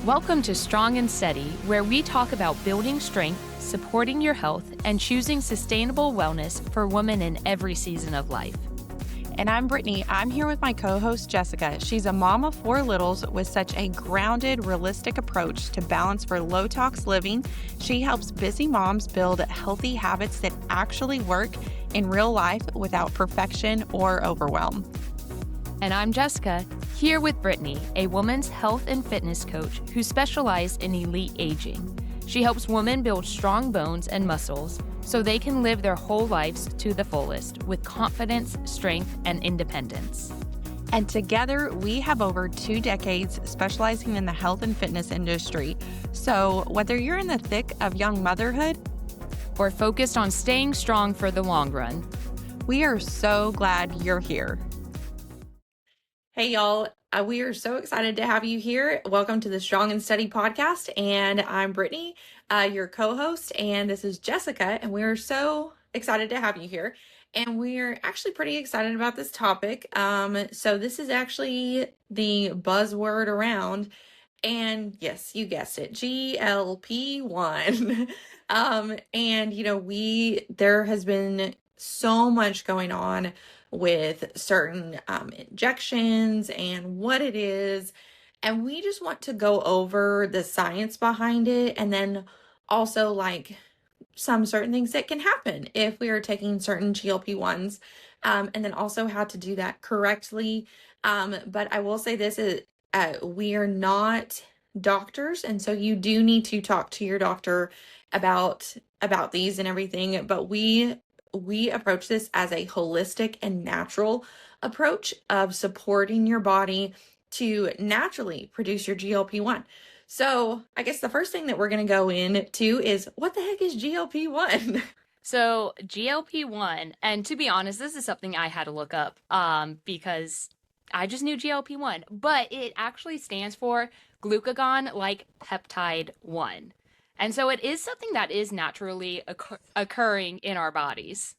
Welcome to Strong and Steady, where we talk about building strength, supporting your health, and choosing sustainable wellness for women in every season of life. And I'm Brittany. I'm here with my co-host, Jessica. She's a mom of 4 littles with such a grounded, realistic approach to balance for low-tox living. She helps busy moms build healthy habits that actually work in real life without perfection or overwhelm. And I'm Jessica, here with Brittany, a woman's health and fitness coach who specializes in elite aging. She helps women build strong bones and muscles so they can live their whole lives to the fullest with confidence, strength, and independence. And together, we have over 2 decades specializing in the health and fitness industry. So whether you're in the thick of young motherhood or focused on staying strong for the long run, we are so glad you're here. Hey, y'all. We are so excited to have you here. Welcome to the Strong and Steady podcast. And I'm Brittany, your co-host, and this is Jessica. And we're so excited to have you here. And we're actually pretty excited about this topic. So this is actually the buzzword around. And yes, you guessed it, GLP-1. And there has been so much going on with certain injections and what it is. And we just want to go over the science behind it, and then also like some certain things that can happen if we are taking certain GLP-1s, and then also how to do that correctly. But I will say this is we are not doctors, and so you do need to talk to your doctor about these and everything. But we approach this as a holistic and natural approach of supporting your body to naturally produce your GLP-1. So I guess the first thing that we're going to go into is, what the heck is GLP-1? So GLP-1, and to be honest, this is something I had to look up because I just knew GLP-1, but it actually stands for glucagon like peptide 1. And so it is something that is naturally occurring in our bodies.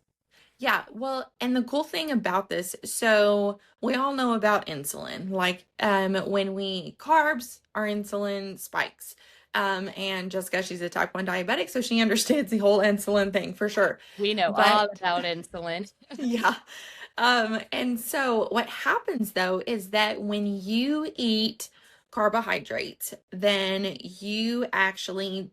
Yeah, well, and the cool thing about this, so we all know about insulin, like when we carbs, our insulin spikes. And Jessica, she's a type 1 diabetic, so she understands the whole insulin thing for sure. We know all about insulin. Yeah. And so what happens though is that when you eat carbohydrates, then you actually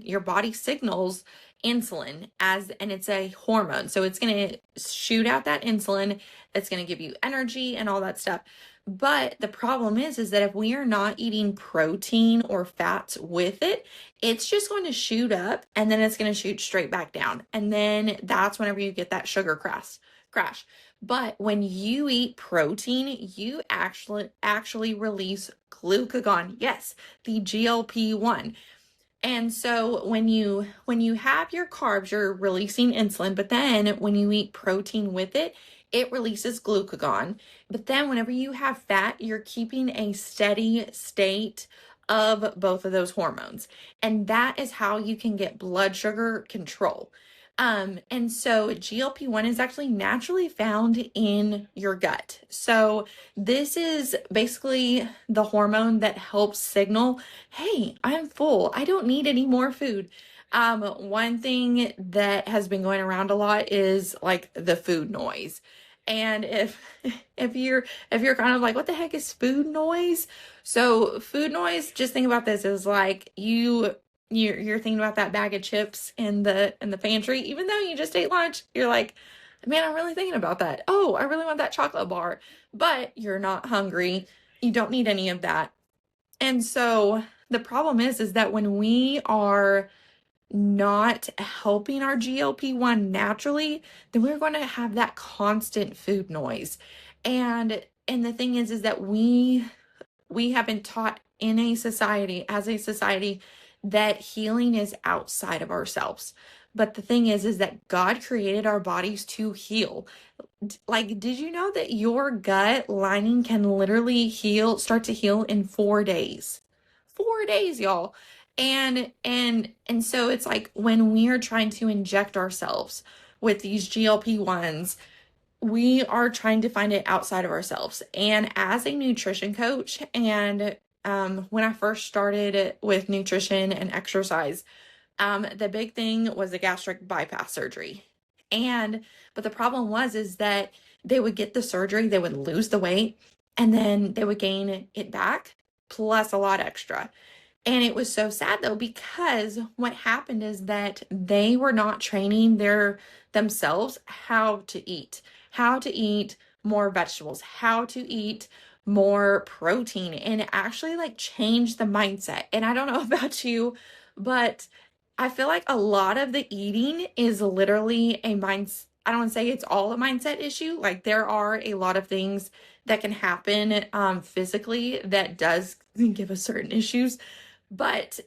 your body signals insulin and it's a hormone. So it's going to shoot out that insulin. It's going to give you energy and all that stuff. But the problem is that if we are not eating protein or fats with it, it's just going to shoot up and then it's going to shoot straight back down. And then that's whenever you get that sugar crash. But when you eat protein, you actually release glucagon. Yes, the GLP-1. And so when you have your carbs, you're releasing insulin, but then when you eat protein with it, it releases glucagon. But then whenever you have fat, you're keeping a steady state of both of those hormones. And that is how you can get blood sugar control. And so GLP-1 is actually naturally found in your gut. So this is basically the hormone that helps signal, hey, I'm full. I don't need any more food. One thing that has been going around a lot is like the food noise. And if you're kind of like, what the heck is food noise? So food noise, just think about this, is like you're thinking about that bag of chips in the pantry, even though you just ate lunch. You're like, man, I'm really thinking about that. Oh, I really want that chocolate bar, but you're not hungry. You don't need any of that. And so the problem is that when we are not helping our GLP-1 naturally, then we're going to have that constant food noise. And the thing is that we have been taught as a society that healing is outside of ourselves. But the thing is that God created our bodies to heal. Like, did you know that your gut lining can literally start to heal in 4 days? 4 days, y'all. And so it's like when we are trying to inject ourselves with these GLP-1s, we are trying to find it outside of ourselves. And as a nutrition coach and when I first started with nutrition and exercise, the big thing was the gastric bypass surgery. But the problem was is that they would get the surgery, they would lose the weight, and then they would gain it back plus a lot extra. And it was so sad though, because what happened is that they were not training themselves how to eat more vegetables, how to eat more protein, and actually like change the mindset. And I don't know about you, but I feel like a lot of the eating is literally a mindset. I don't want to say it's all a mindset issue. Like there are a lot of things that can happen physically that does give us certain issues. But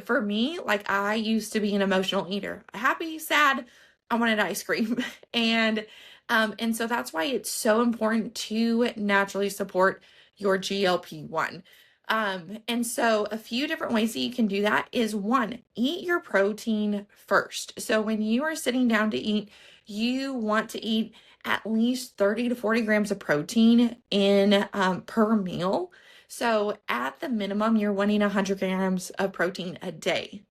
for me, like I used to be an emotional eater. Happy, sad, I wanted ice cream. And so that's why it's so important to naturally support your GLP-1. And so a few different ways that you can do that is one, eat your protein first. So when you are sitting down to eat, you want to eat at least 30 to 40 grams of protein in per meal. So at the minimum, you're wanting 100 grams of protein a day.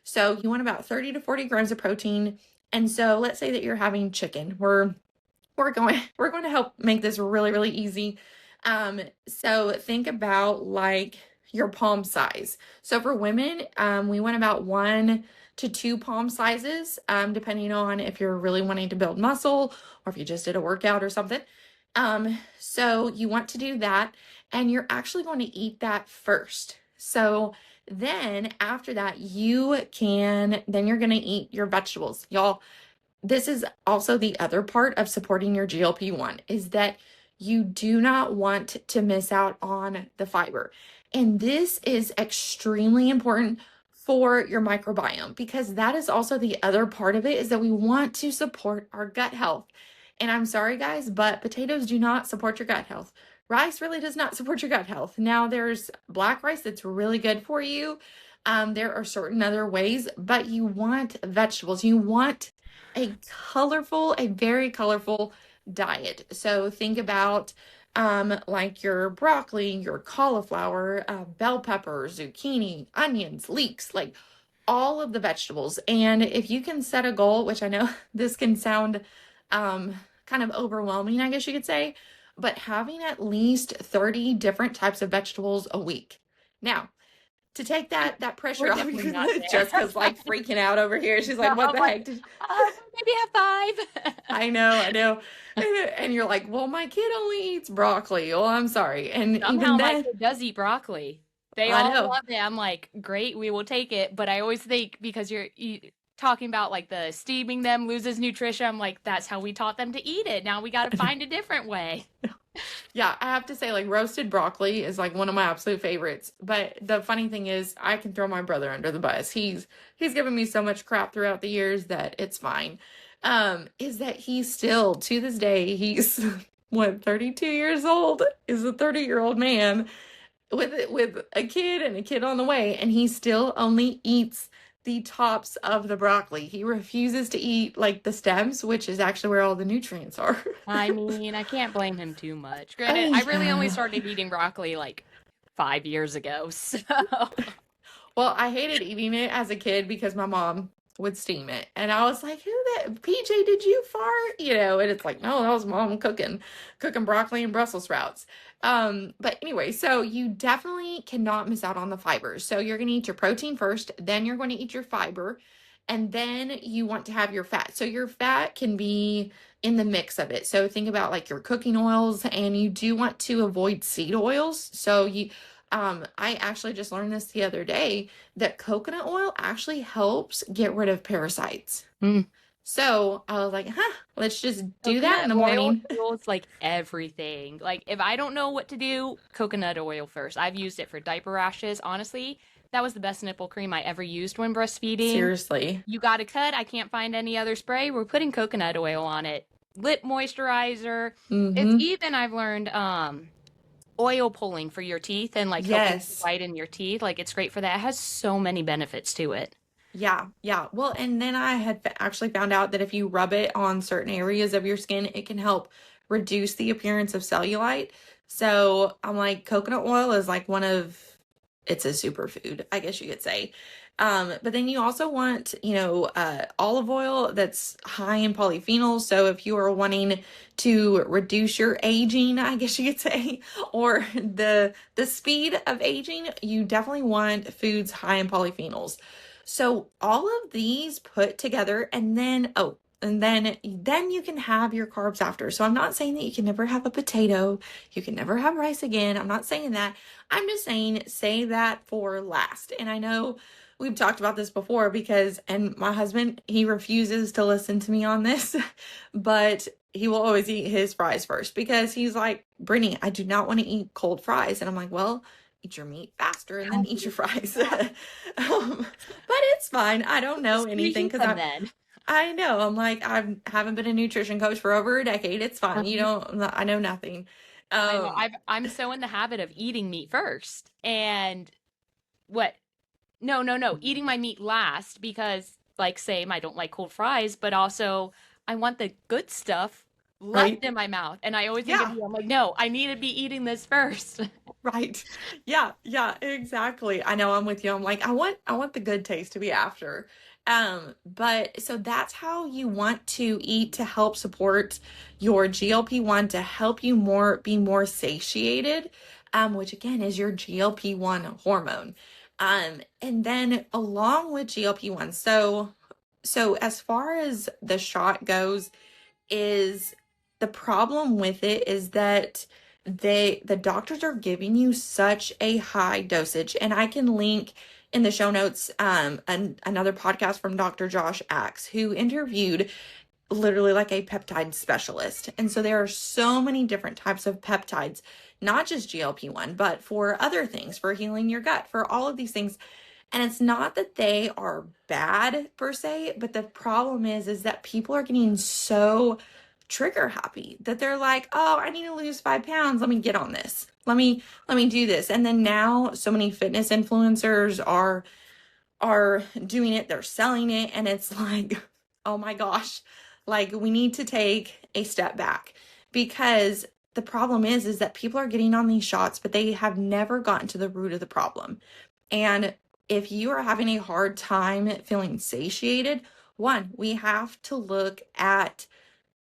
So you want about 30 to 40 grams of protein. And so let's say that you're having chicken. We're going to help make this really, really easy. So think about like your palm size. So for women, we want about 1 to 2 palm sizes, depending on if you're really wanting to build muscle or if you just did a workout or something. So you want to do that, and you're actually going to eat that first. So then after that, then you're going to eat your vegetables. Y'all, this is also the other part of supporting your GLP-1 is that you do not want to miss out on the fiber. And this is extremely important for your microbiome, because that is also the other part of it, is that we want to support our gut health. And I'm sorry guys, but potatoes do not support your gut health. Rice really does not support your gut health. Now there's black rice that's really good for you. There are certain other ways, but you want vegetables. You want a very colorful diet. So think about like your broccoli, your cauliflower, bell peppers, zucchini, onions, leeks, like all of the vegetables. And if you can set a goal, which I know this can sound kind of overwhelming, I guess you could say, but having at least 30 different types of vegetables a week. Now, to take that pressure We're off, definitely not there. Jessica's like freaking out over here. She's like, what I'm the like, heck did maybe have 5. I know. And you're like, well, my kid only eats broccoli. Well, I'm sorry. And Somehow even my then, kid does eat broccoli. They I all know. love it. I'm like, great, we will take it. But I always think because talking about like the steaming them loses nutrition, I'm like, that's how we taught them to eat it. Now we got to find a different way. Yeah, I have to say, like, roasted broccoli is like one of my absolute favorites. But the funny thing is, I can throw my brother under the bus. He's given me so much crap throughout the years that it's fine. Is that he's still to this day, he's what, 32 years old, is a 30-year-old man with a kid and a kid on the way, and he still only eats the tops of the broccoli. He refuses to eat like the stems, which is actually where all the nutrients are. I mean, I can't blame him too much. Granted, I really only Yeah. started eating broccoli like 5 years ago. So Well, I hated eating it as a kid because my mom would steam it. And I was like, who that PJ, did you fart? And it's like, no, that was mom cooking broccoli and Brussels sprouts. But anyway, so you definitely cannot miss out on the fibers. So you're going to eat your protein first, then you're going to eat your fiber, and then you want to have your fat. So your fat can be in the mix of it. So think about like your cooking oils, and you do want to avoid seed oils. I actually just learned this the other day that coconut oil actually helps get rid of parasites. Mm. So I was like, let's just do that in the coconut oil morning. fuels like everything. Like if I don't know what to do, coconut oil first. I've used it for diaper rashes. Honestly, that was the best nipple cream I ever used when breastfeeding. Seriously. You got a cut, I can't find any other spray. We're putting coconut oil on it. Lip moisturizer. It's Mm-hmm. even I've learned oil pulling for your teeth and like helping to Yes. whiten your teeth. Like it's great for that. It has so many benefits to it. Yeah, yeah. Well, and then I had actually found out that if you rub it on certain areas of your skin, it can help reduce the appearance of cellulite. So I'm like, coconut oil is like it's a superfood, I guess you could say. But then you also want, olive oil that's high in polyphenols. So if you are wanting to reduce your aging, I guess you could say, or the speed of aging, you definitely want foods high in polyphenols. So all of these put together, and then and then you can have your carbs after. So I'm not saying that you can never have a potato, you can never have rice again. I'm not saying that. I'm just saying save that for last. And I know we've talked about this before and my husband, he refuses to listen to me on this, but he will always eat his fries first because he's like, Brittany, I do not want to eat cold fries. And I'm like, well, eat your meat faster and then eat your fries. But it's fine. I don't know anything Excuses because them then. I know. I'm like, I haven't been a nutrition coach for over a decade. It's fine. Mhm. I know nothing. I know. Um, I'm so in the habit of eating meat first. And what? No, no, no. Eating my meat last because, like, same, I don't like cold fries, but also I want the good stuff left right? in my mouth. And I always think of Yeah, you. I'm like, no, I need to be eating this first. right. Yeah, yeah, exactly. I know I'm with you. I'm like, I want the good taste to be after. But so that's how you want to eat to help support your GLP-1 to help you be more satiated, which again is your GLP-1 hormone. And then along with GLP-1, so as far as the shot goes, is the problem with it is that the doctors are giving you such a high dosage, and I can link in the show notes another podcast from Dr. Josh Axe, who interviewed literally like a peptide specialist. And so there are so many different types of peptides, not just GLP-1, but for other things, for healing your gut, for all of these things. And it's not that they are bad per se, but the problem is that people are getting so trigger happy that they're like, "Oh, I need to lose 5 pounds. Let me get on this. Let me do this." And then now so many fitness influencers are doing it, they're selling it, and it's like, "Oh my gosh. Like we need to take a step back because the problem is that people are getting on these shots, but they have never gotten to the root of the problem. And if you are having a hard time feeling satiated, one, we have to look at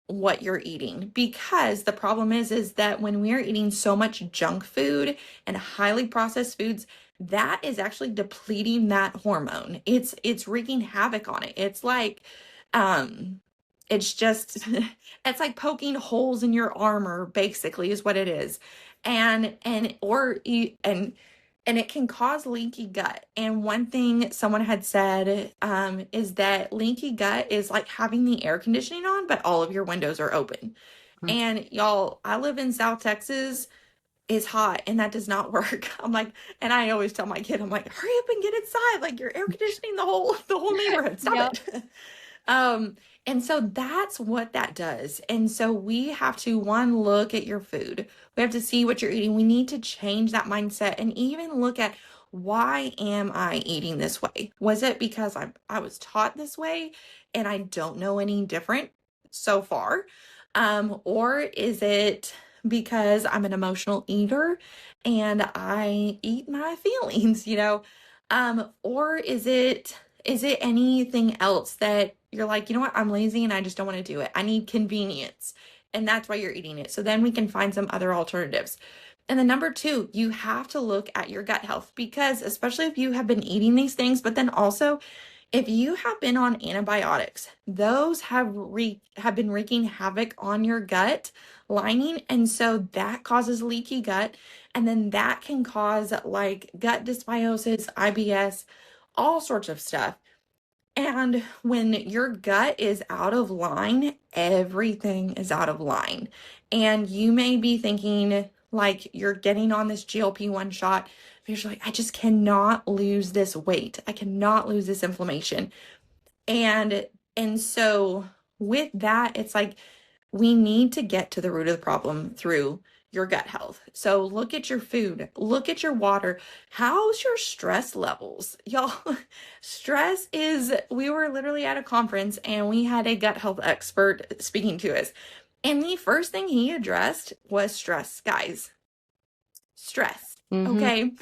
what you're eating because the problem is that when we're eating so much junk food and highly processed foods, that is actually depleting that hormone. It's wreaking havoc on it. It's like um it's just it's like poking holes in your armor basically is what it is. And it can cause leaky gut. And one thing someone had said is that leaky gut is like having the air conditioning on, but all of your windows are open. And y'all, I live in South Texas. It's hot, and that does not work. I'm like, and I always tell my kid, I'm like, hurry up and get inside. Like you're air conditioning the whole neighborhood. Stop Yep. it. Um, and so that's what that does. And so we have to one look at your food. We have to see what you're eating. We need to change that mindset and even look at why am I eating this way? Was it because I was taught this way and I don't know any different so far? Or is it because I'm an emotional eater and I eat my feelings, or is it anything else that you're like, you know what, I'm lazy and I just don't want to do it. I need convenience. And that's why you're eating it. So then we can find some other alternatives. And then number two, you have to look at your gut health because especially if you have been eating these things, but then also if you have been on antibiotics, those have been wreaking havoc on your gut lining, and so that causes leaky gut, and then that can cause like gut dysbiosis, IBS, all sorts of stuff. And when your gut is out of line, everything is out of line. And you may be thinking like you're getting on this GLP-1 shot because you're like, I just cannot lose this weight. I cannot lose this inflammation. And and so with that, it's like we need to get to the root of the problem through your gut health. So look at your food, look at your water. How's your stress levels? Y'all, we were literally at a conference and we had a gut health expert speaking to us. And the first thing he addressed was stress, guys. stress. Mm-hmm. Okay.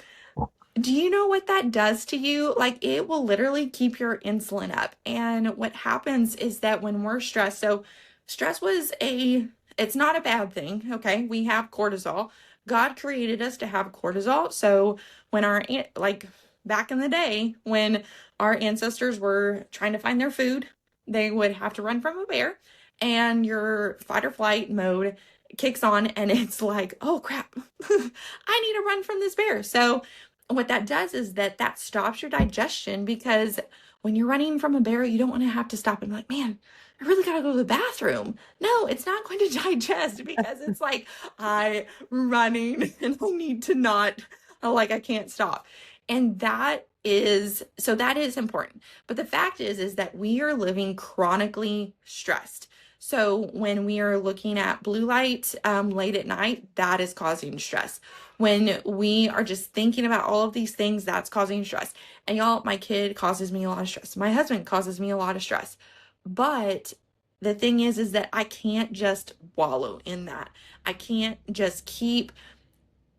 Do you know what that does to you? Like it will literally keep your insulin up. And what happens is that when we're stressed, so stress it's not a bad thing. Okay. We have cortisol. God created us to have cortisol. So when like back in the day, when our ancestors were trying to find their food, they would have to run from a bear and your fight or flight mode kicks on and it's like, oh crap, I need to run from this bear. So what that does is that stops your digestion because when you're running from a bear, you don't want to have to stop and be like, man, I really got to go to the bathroom. No, it's not going to digest because it's like I'm running and I need to not, like, I can't stop. And that is important. But the fact is that we are living chronically stressed. So when we are looking at blue light late at night, that is causing stress. When we are just thinking about all of these things, that's causing stress. And y'all, my kid causes me a lot of stress. My husband causes me a lot of stress. But the thing is that I can't just wallow in that. I can't just keep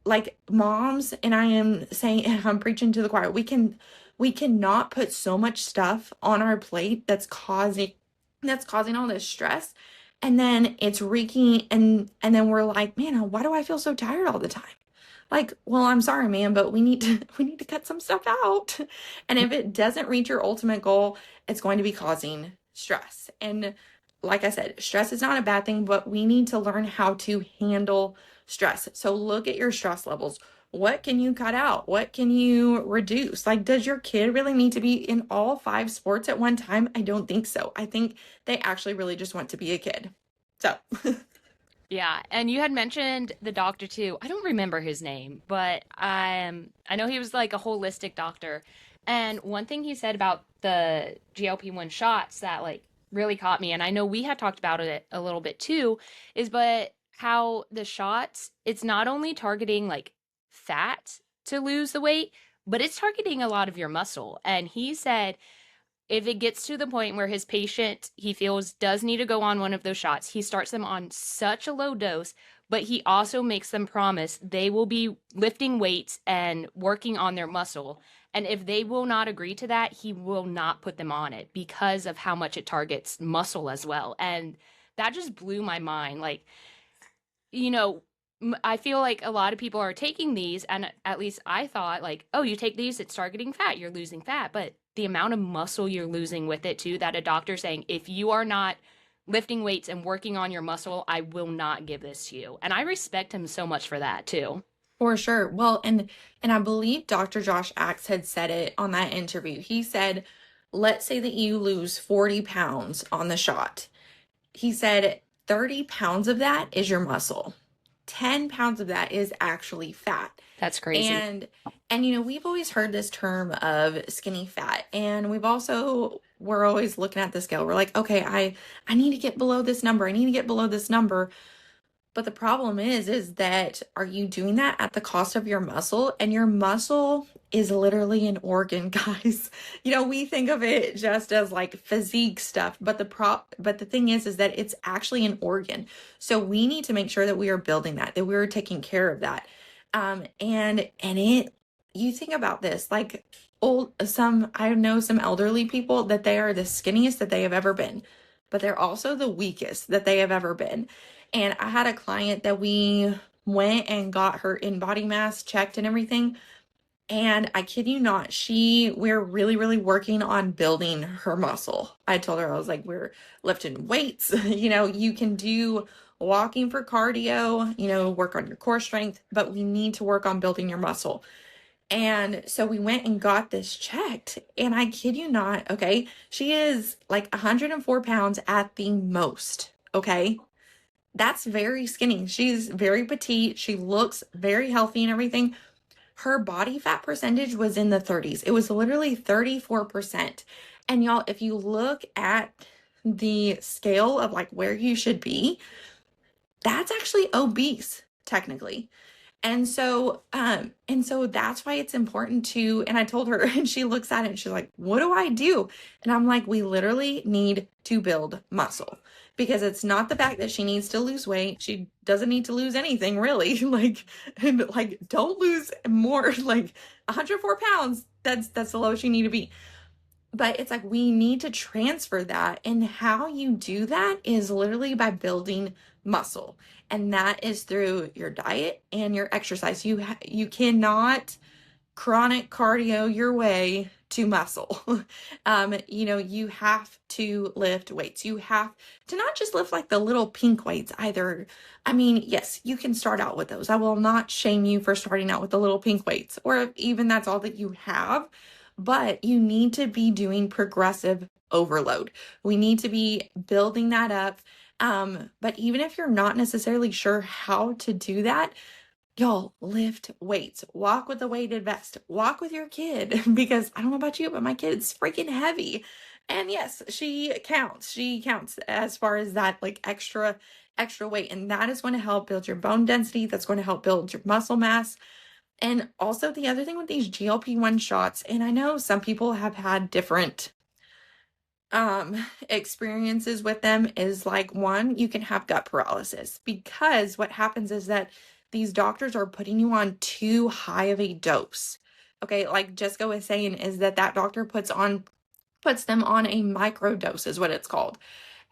like moms, and I am saying, and I'm preaching to the choir, we cannot put so much stuff on our plate that's causing all this stress. And then it's wreaking and then we're like, man, why do I feel so tired all the time? Like, well, I'm sorry, man, but we need to cut some stuff out. And if it doesn't reach your ultimate goal, it's going to be causing stress. And like I said, stress is not a bad thing, but we need to learn how to handle stress. So look at your stress levels. What can you cut out? What can you reduce? Like, does your kid really need to be in all 5 sports at one time? I don't think so. I think they actually really just want to be a kid. So, Yeah, and you had mentioned the doctor too. I don't remember his name, but I know he was like a holistic doctor. And one thing he said about the GLP-1 shots that like really caught me, and I know we had talked about it a little bit too, is but how the shots, it's not only targeting like fat to lose the weight, but it's targeting a lot of your muscle. And he said if it gets to the point where his patient he feels does need to go on one of those shots, he starts them on such a low dose, but he also makes them promise they will be lifting weights and working on their muscle. And if they will not agree to that, he will not put them on it because of how much it targets muscle as well. And that just blew my mind. Like, you know, I feel like a lot of people are taking these, and at least I thought, like, oh, you take these, it's targeting fat, you're losing fat. But the amount of muscle you're losing with it, too, that a doctor's saying, if you are not lifting weights and working on your muscle, I will not give this to you. And I respect him so much for that, too. for sure. Well, and I believe Dr. Josh Axe had said it on that interview. He said, let's say that you lose 40 pounds on the shot. He said 30 pounds of that is your muscle. 10 pounds of that is actually fat. That's crazy. And we've always heard this term of skinny fat. And we're always looking at the scale. We're like, okay, I need to get below this number. I need to get below this number. But the problem is that are you doing that at the cost of your muscle? And your muscle is literally an organ, guys. We think of it just as like physique stuff, but the thing is that it's actually an organ. So we need to make sure that we are building that we're taking care of that. You think about this, like I know some elderly people that they are the skinniest that they have ever been, but they're also the weakest that they have ever been. And I had a client that we went and got her in body mass checked and everything. And I kid you not, we're really, really working on building her muscle. I told her, I was like, we're lifting weights. You can do walking for cardio, work on your core strength, but we need to work on building your muscle. And so we went and got this checked. And I kid you not, okay, she is like 104 pounds at the most, okay? That's very skinny. She's very petite. She looks very healthy and everything. Her body fat percentage was in the 30s. It was literally 34%. And y'all, if you look at the scale of like where you should be, that's actually obese, technically. And so that's why it's important and I told her, and she looks at it and she's like, what do I do? And I'm like, we literally need to build muscle. because it's not the fact that she needs to lose weight. She doesn't need to lose anything really. Like don't lose more. Like 104 pounds. That's the lowest you need to be. But it's like we need to transfer that. And how you do that is literally by building muscle. And that is through your diet and your exercise. You cannot chronic cardio your way to muscle. You have to lift weights. You have to not just lift like the little pink weights either. I mean, yes, you can start out with those. I will not shame you for starting out with the little pink weights, or if even that's all that you have, but you need to be doing progressive overload. We need to be building that up. But even if you're not necessarily sure how to do that, y'all lift weights, walk with a weighted vest, walk with your kid, because I don't know about you, but my kid's freaking heavy. And yes, she counts. She counts as far as that like extra weight. And that is going to help build your bone density. That's going to help build your muscle mass. And also the other thing with these GLP-1 shots, and I know some people have had different experiences with them, is like, one, you can have gut paralysis, because what happens is that these doctors are putting you on too high of a dose. Okay, like Jessica was saying, is that doctor puts them on a micro dose, is what it's called.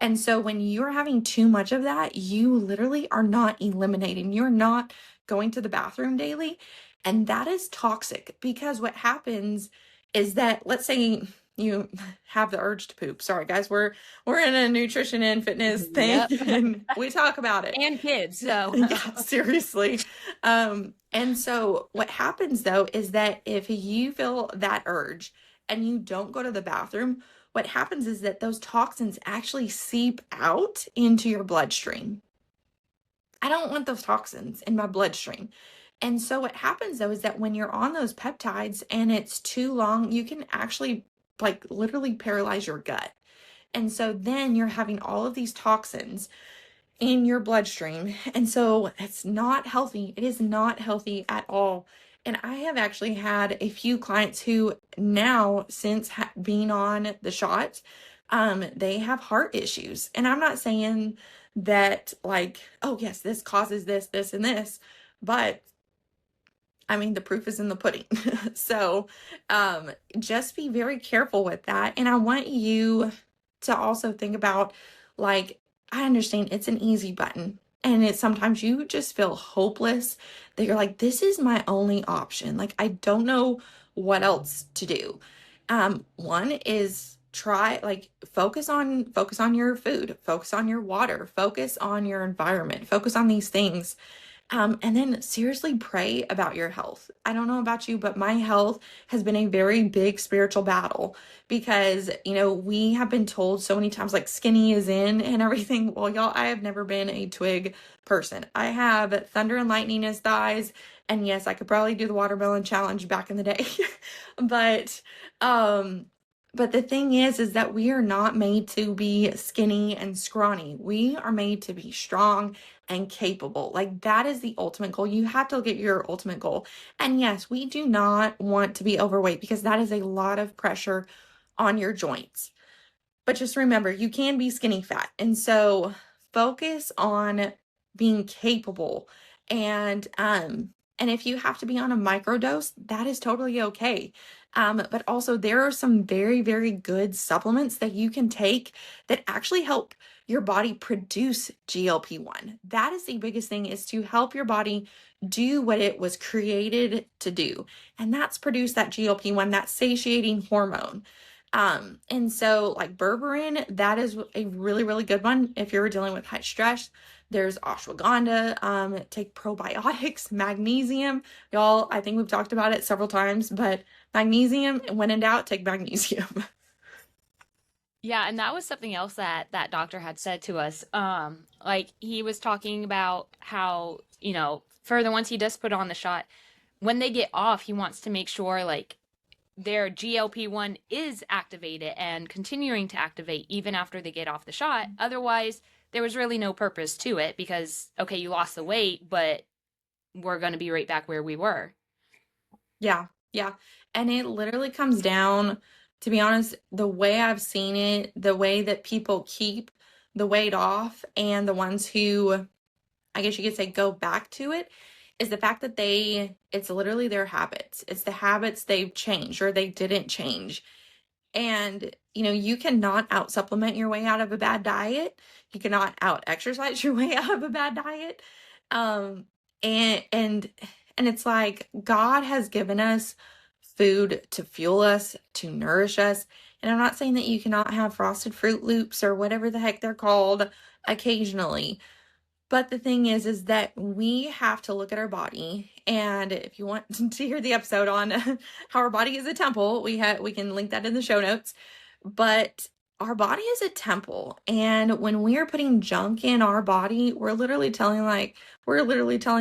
And so when you're having too much of that, you literally are not eliminating, you're not going to the bathroom daily. And that is toxic, because what happens is that, let's say you have the urge to poop. Sorry guys, we're in a nutrition and fitness thing Yep. and we talk about it. And kids, so. Yeah, seriously. And so what happens though is that if you feel that urge and you don't go to the bathroom, what happens is that those toxins actually seep out into your bloodstream. I don't want those toxins in my bloodstream. And so what happens though is that when you're on those peptides and it's too long, you can actually like literally paralyze your gut. And so then you're having all of these toxins in your bloodstream. And so it's not healthy. It is not healthy at all. And I have actually had a few clients who now, since being on the shots, they have heart issues. And I'm not saying that like, oh yes, this causes this, this, and this, but I mean, the proof is in the pudding. So, just be very careful with that. And I want you to also think about, like, I understand it's an easy button. And it's sometimes you just feel hopeless that you're like, this is my only option. Like, I don't know what else to do. One is try like focus on your food, focus on your water, focus on your environment, focus on these things. And then seriously pray about your health. I don't know about you, but my health has been a very big spiritual battle, because, we have been told so many times like skinny is in and everything. Well, y'all, I have never been a twig person. I have thunder and lightning as thighs. And yes, I could probably do the watermelon challenge back in the day. But, but the thing is that we are not made to be skinny and scrawny. We are made to be strong and capable. Like, that is the ultimate goal. You have to look at your ultimate goal. And yes, we do not want to be overweight, because that is a lot of pressure on your joints. But just remember, you can be skinny fat. And so focus on being capable. And if you have to be on a microdose, that is totally okay. But also there are some very, very good supplements that you can take that actually help your body produce GLP-1. That is the biggest thing, is to help your body do what it was created to do. And that's produce that GLP-1, that satiating hormone. And so like berberine, that is a really, really good one if you're dealing with high stress. There's ashwagandha, take probiotics, magnesium. Y'all, I think we've talked about it several times, but magnesium, when in doubt, take magnesium. Yeah, and that was something else that that doctor had said to us. Like he was talking about how, for the ones he does put on the shot, when they get off, he wants to make sure like their GLP-1 is activated and continuing to activate even after they get off the shot. Otherwise, there was really no purpose to it, because okay, you lost the weight, but we're going to be right back where we were. Yeah, yeah. And it literally comes down, to be honest, the way I've seen it, the way that people keep the weight off and the ones who, I guess you could say, go back to it, is the fact that it's literally their habits. It's the habits they've changed or they didn't change. And, you cannot out supplement your way out of a bad diet. You cannot out exercise your way out of a bad diet. Um, and it's like God has given us food to fuel us, to nourish us. And I'm not saying that you cannot have frosted Fruit Loops or whatever the heck they're called occasionally. But the thing is that we have to look at our body. And if you want to hear the episode on how our body is a temple, we can link that in the show notes. But our body is a temple. And when we are putting junk in our body, we're literally telling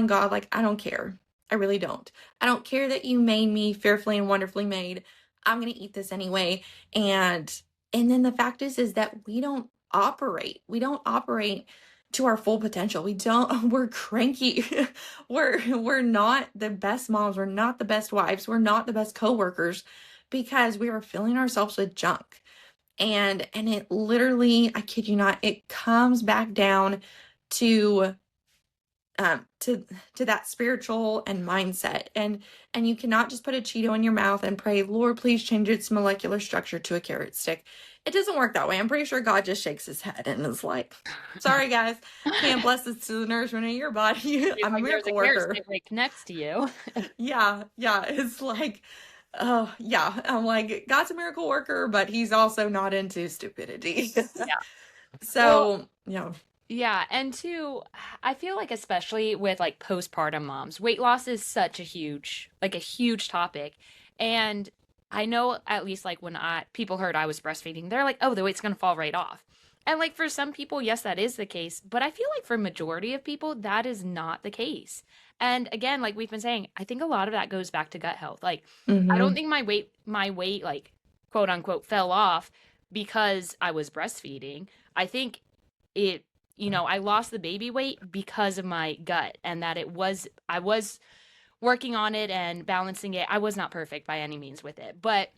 God, like, I don't care. I really don't. I don't care that you made me fearfully and wonderfully made. I'm going to eat this anyway. And then the fact is that we don't operate. We don't operate to our full potential. We're cranky. We're not the best moms. We're not the best wives. We're not the best coworkers because we are filling ourselves with junk. And it literally, I kid you not, it comes back down to that spiritual and mindset. And you cannot just put a Cheeto in your mouth and pray, Lord, please change its molecular structure to a carrot stick. It doesn't work that way. I'm pretty sure God just shakes his head and is like, sorry guys, can't bless this to the nourishment of your body. I'm a miracle worker. Right next to you. Yeah. It's like, oh yeah. I'm like, God's a miracle worker, but he's also not into stupidity. Yeah. So, Yeah, and two, I feel like especially with like postpartum moms, weight loss is such a huge topic. And I know at least like when people heard I was breastfeeding, they're like, "Oh, the weight's going to fall right off." And like for some people, yes, that is the case, but I feel like for majority of people that is not the case. And again, like we've been saying, I think a lot of that goes back to gut health. Like I don't think my weight like quote unquote fell off because I was breastfeeding. I think it I lost the baby weight because of my gut and that I was working on it and balancing it. I was not perfect by any means with it, but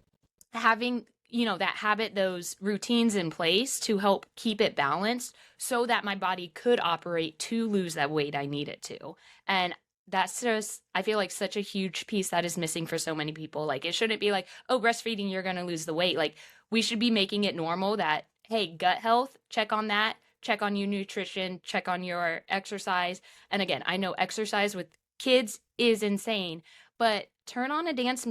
having, that habit, those routines in place to help keep it balanced so that my body could operate to lose that weight I needed to. And that's just, I feel like such a huge piece that is missing for so many people. Like it shouldn't be like, oh, breastfeeding, you're going to lose the weight. Like we should be making it normal that, hey, gut health, check on that. Check on your nutrition, check on your exercise. And again, I know exercise with kids is insane, but turn on a dance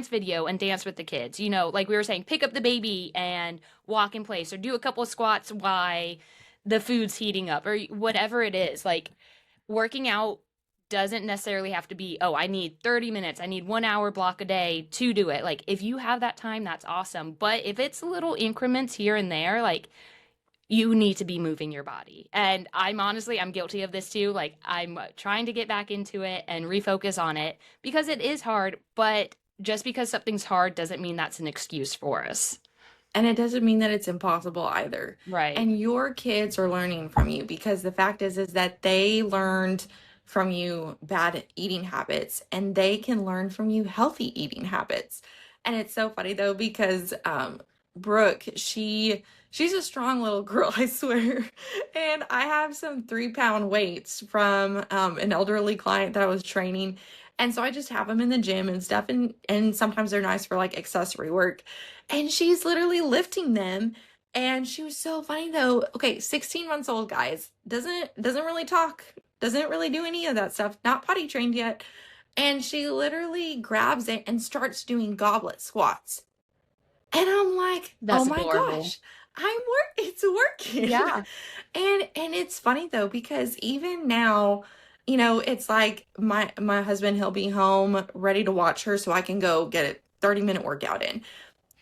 video and dance with the kids. Like we were saying, pick up the baby and walk in place or do a couple of squats while the food's heating up or whatever it is. Like working out doesn't necessarily have to be, oh, I need 30 minutes. I need 1 hour block a day to do it. Like if you have that time, that's awesome. But if it's little increments here and there, like you need to be moving your body. And I'm guilty of this too. Like I'm trying to get back into it and refocus on it because it is hard, but just because something's hard doesn't mean that's an excuse for us. And it doesn't mean that it's impossible either. Right. And your kids are learning from you because the fact is that they learned from you bad eating habits and they can learn from you healthy eating habits. And it's so funny though because Brooke, she's a strong little girl, I swear. And I have some 3-pound weights from an elderly client that I was training. And so I just have them in the gym and stuff. And sometimes they're nice for like accessory work. And she's literally lifting them. And she was so funny though. Okay, 16 months old, guys. Doesn't really talk. Doesn't really do any of that stuff. Not potty trained yet. And she literally grabs it and starts doing goblet squats. And I'm like, That's oh my adorable. gosh, it's working. Yeah. And it's funny though, because even now, it's like my husband, he'll be home ready to watch her so I can go get a 30-minute workout in.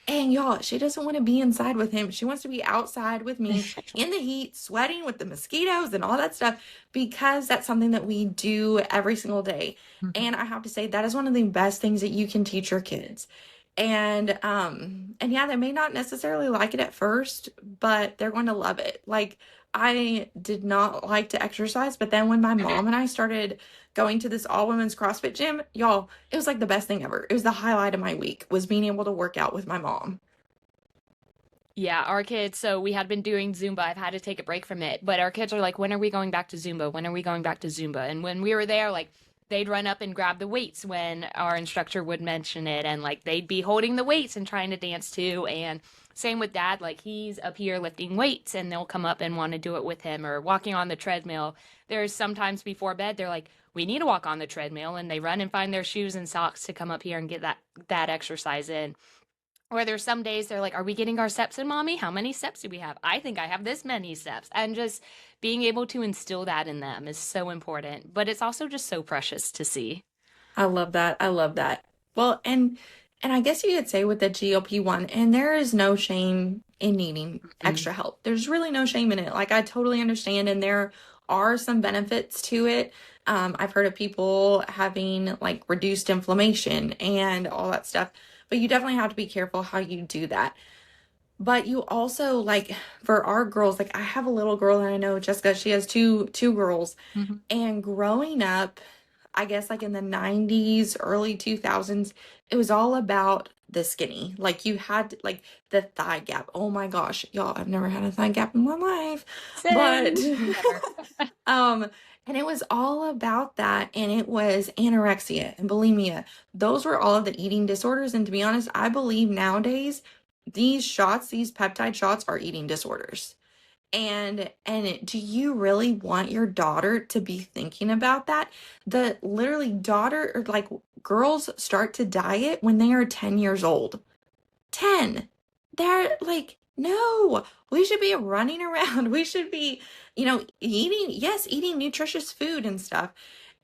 And y'all, she doesn't want to be inside with him. She wants to be outside with me in the heat, sweating with the mosquitoes and all that stuff, because that's something that we do every single day. And I have to say that is one of the best things that you can teach your kids. And yeah, they may not necessarily like it at first, but they're going to love it. Like I did not like to exercise, but then when my mom and I started going to this all women's CrossFit gym, y'all, it was like the best thing ever. It was the highlight of my week was being able to work out with my mom. Yeah, our kids, so we had been doing Zumba. I've had to take a break from it, but our kids are like, when are we going back to Zumba? When are we going back to Zumba? And when we were there, like, they'd run up and grab the weights when our instructor would mention it, and like they'd be holding the weights and trying to dance too. And same with dad, like he's up here lifting weights and they'll come up and want to do it with him or walking on the treadmill. There's sometimes before bed, they're like, we need to walk on the treadmill, and they run and find their shoes and socks to come up here and get that exercise in. Or there's some days they're like, are we getting our steps in, mommy? How many steps do we have? I think I have this many steps. And just being able to instill that in them is so important. But it's also just so precious to see. I love that. I love that. Well, and I guess you could say with the GLP-1, and there is no shame in needing Mm. extra help. There's really no shame in it. Like I totally understand, and there are some benefits to it. I've heard of people having like reduced inflammation and all that stuff, but you definitely have to be careful how you do that. But you also like for our girls, like I have a little girl and I know Jessica, she has two girls, Mhm. and growing up, I guess like in the 90s, early 2000s, it was all about the skinny. Like you had like the thigh gap. Oh my gosh, y'all, I've never had a thigh gap in my life. But Same. Never. um and it was all about that, and it was anorexia and bulimia. Those were all of the eating disorders, and to be honest, I believe nowadays these shots, these peptide shots are eating disorders. And do you really want your daughter to be thinking about that? The literally daughter or like girls start to diet when they are 10 years old. 10. They're like, no, we should be running around. We should be, eating, yes, eating nutritious food and stuff.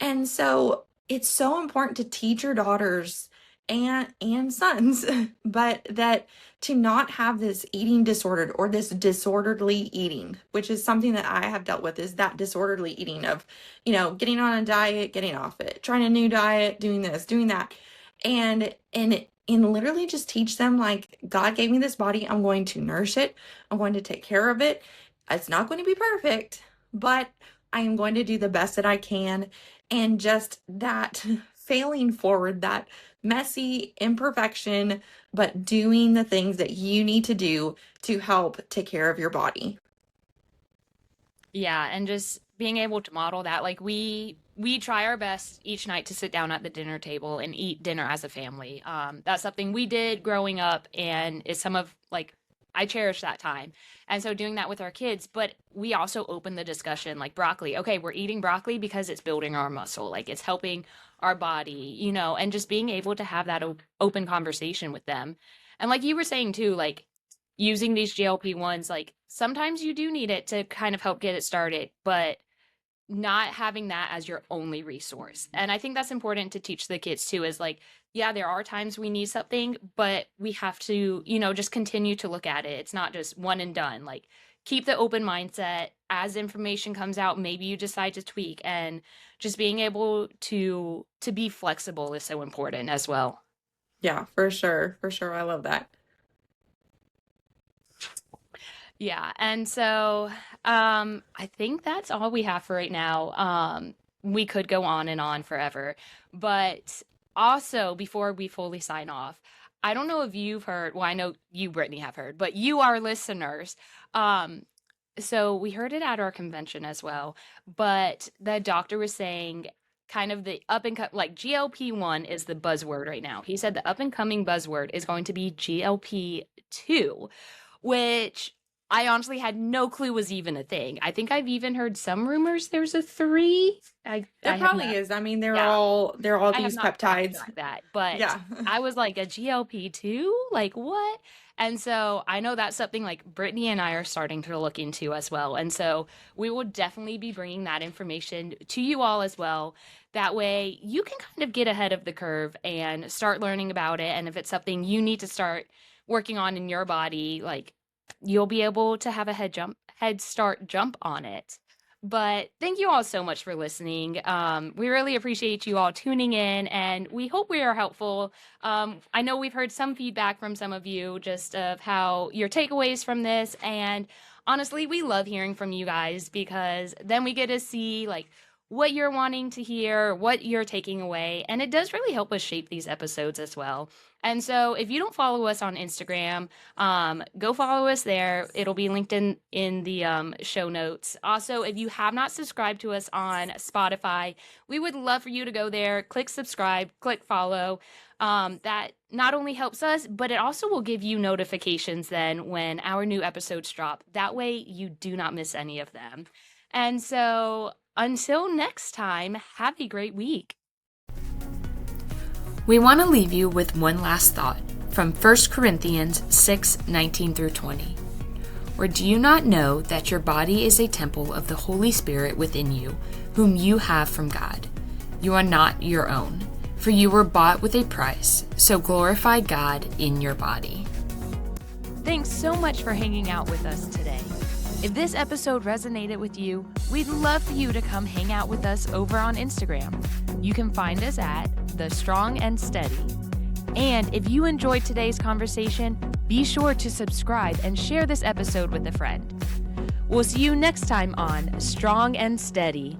And so it's so important to teach your daughters and sons, but that to not have this eating disordered or this disorderly eating, which is something that I have dealt with, is that disorderly eating of, getting on a diet, getting off it, trying a new diet, doing this, doing that. And literally just teach them like God gave me this body, I'm going to nourish it, I'm going to take care of it. It's not going to be perfect, but I am going to do the best that I can. And just that failing forward, that messy imperfection, but doing the things that you need to do to help take care of your body. Yeah, and just being able to model that, like we try our best each night to sit down at the dinner table and eat dinner as a family. That's something we did growing up, and is some of like I cherish that time. And so doing that with our kids, but we also open the discussion like broccoli. Okay, we're eating broccoli because it's building our muscle, like it's helping our body, and just being able to have that open conversation with them. And like you were saying too, like using these GLP-1s, like sometimes you do need it to kind of help get it started, but not having that as your only resource. And I think that's important to teach the kids too, is like, yeah, there are times we need something, but we have to, just continue to look at it. It's not just one and done. Like, keep the open mindset. As information comes out, maybe you decide to tweak, and just being able to be flexible is so important as well. Yeah, for sure. For sure. I love that. Yeah, and so I think that's all we have for right now. We could go on and on forever, but also before we fully sign off, I don't know if you've heard, well, I know you, Brittany, have heard, but you, our listeners, um, so we heard it at our convention as well, but the doctor was saying kind of the up and like GLP-1 is the buzzword right now. He said the up and coming buzzword is going to be GLP-2, which I honestly had no clue was even a thing. I think I've even heard some rumors there's a three. There I have probably not, is. I mean, yeah, they're all I have these not fact peptides. checked that, but Yeah. I was like a GLP-2, like what? And so I know that's something like Brittany and I are starting to look into as well. And so we will definitely be bringing that information to you all as well. That way you can kind of get ahead of the curve and start learning about it. And if it's something you need to start working on in your body, like you'll be able to have a head start jump on it. But thank you all so much for listening. We really appreciate you all tuning in, and we hope we are helpful. I know we've heard some feedback from some of you just of how your takeaways from this, and honestly, we love hearing from you guys because then we get to see like what you're wanting to hear, what you're taking away, and it does really help us shape these episodes as well. And so if you don't follow us on Instagram, go follow us there. It'll be linked in the show notes. Also, if you have not subscribed to us on Spotify, we would love for you to go there, click subscribe, click follow. That not only helps us, but it also will give you notifications then when our new episodes drop. That way you do not miss any of them. And so until next time, have a great week. We want to leave you with one last thought from 1 Corinthians 6:19-20. Or do you not know that your body is a temple of the Holy Spirit within you, whom you have from God? You are not your own, for you were bought with a price, so glorify God in your body. Thanks so much for hanging out with us today. If this episode resonated with you, we'd love for you to come hang out with us over on Instagram. You can find us at The Strong and Steady. And if you enjoyed today's conversation, be sure to subscribe and share this episode with a friend. We'll see you next time on Strong and Steady.